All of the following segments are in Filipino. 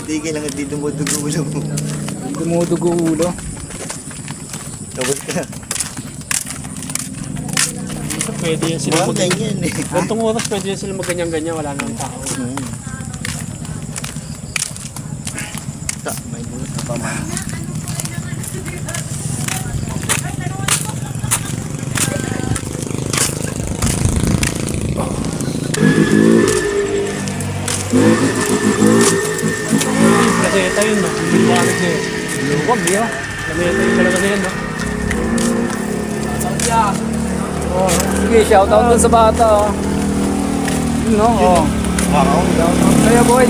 Hindi kailangan di dumudugo ulo mo. Dumudugo ulo. Tapos ka. Pwede yan sila Mga ganyan eh. Gantong oras pwede yan sila magganyan-ganyan, wala nang tao. May bulas na paman. Lameta yun, no? Buwanag na yun. Luwag yun. Lameta yun talaga na yan, no? Oh, sige, shoutout dun sa bata. Oh. Yun, no? Oh. Wow. Shoutout sa'yo, boy.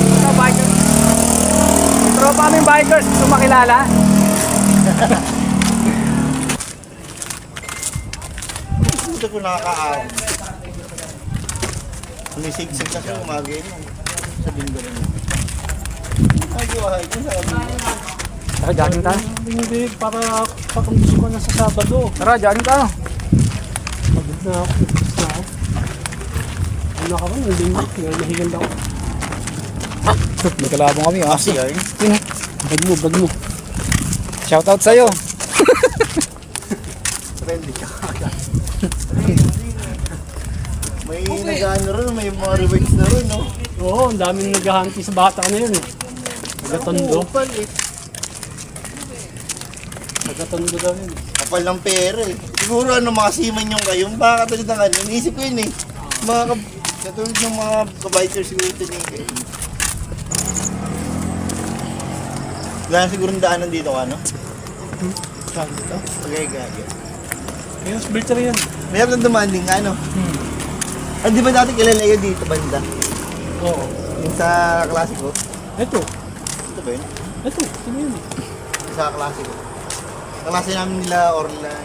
Ito, bikers. Tropa aming bikers. Gusto makilala? Ito ko nakakaaw. Sumisigsig kasi umaga yun. Sabihin ko rin. Ay, buhay ko sabi. Tara, jogging tayo. Hindi, para gusto ko na sa Sabado. Tara, jogging tayo. Pagod na ako, gusto na ako. Ano ka ba? Nahigal ako. May kalabang kami. Ah, Kasi ay. yun, Bag mo. shoutout sa'yo. Friendly ka agad. May nag-ano rin, may mga rewards na rin, no? Oo, ang daming naghahanti sa bata na yun. Nagatondo. Kapal eh. Nagatondo daw yun. Kapal ng pera eh. Siguro ano, mga seaman yung kayo. Baka katulad ng ano, iniisip ko yun eh. Katulad ng mga kabikers siguro ito eh. Wala siguro daanan dito ka, no? Saan dito? Pagay-gaya. Ayun, filter yan. Mayroon ng demanding ano? Ah, di ba dati kilala yun dito banda? Oo. Yung sa klasiko? Ito. Ito ba yun? Ito yun. Sa klasiko. Klase namin nila Orlan.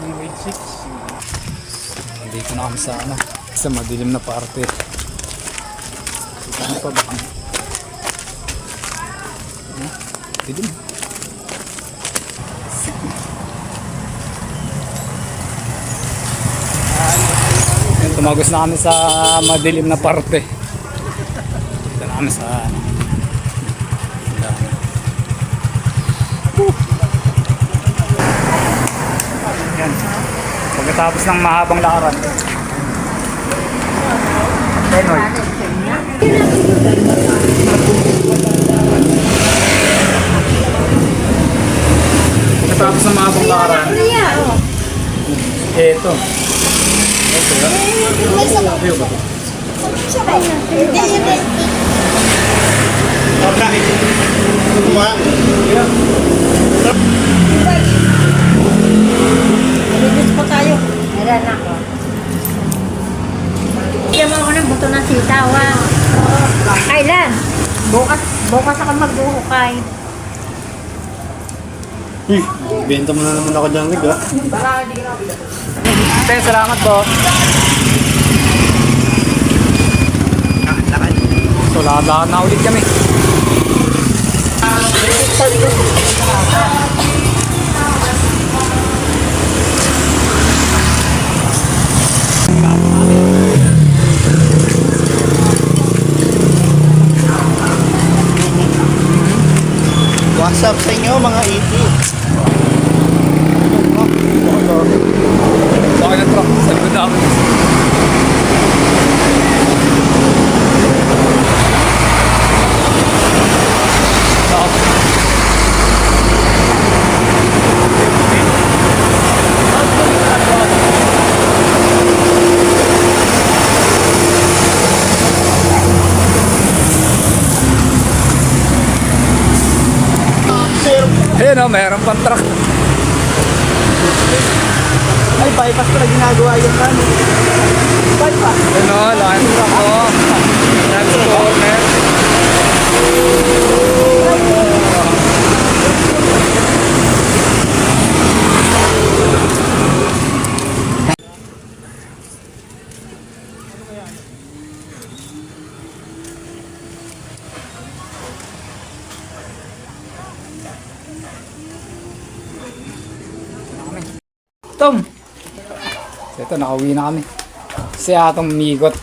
Yung grade 6. Dito na kami sa ano, sa madilim na parte. Ano pa ba kami? Dilim. Tumagos na kami sa madilim na parte. Dito na kami sa yan. Pagkatapos ng mahabang lakaran. Penoy. Pagkatapos ng mahabang lakaran. Ito. Bibis po tayo. Meron ako. Bigyan mo ako ng buto ng sitaw, ha? Kailan? Bukas ako magbuhukay. Benta mo na naman ako dyan, Rig, ha? Salamat po. So, lahat na ulit kami. What's up sa inyo mga iti? Bakit ng truck sa likod namin? Ayun o, mayroon pang truck. Ay, bypass pala ginagawa yung ano. Bypass. Ayun o, laking truck o. Transporter. Tom! Ito, nakauwi na kami. Kasi atong migot.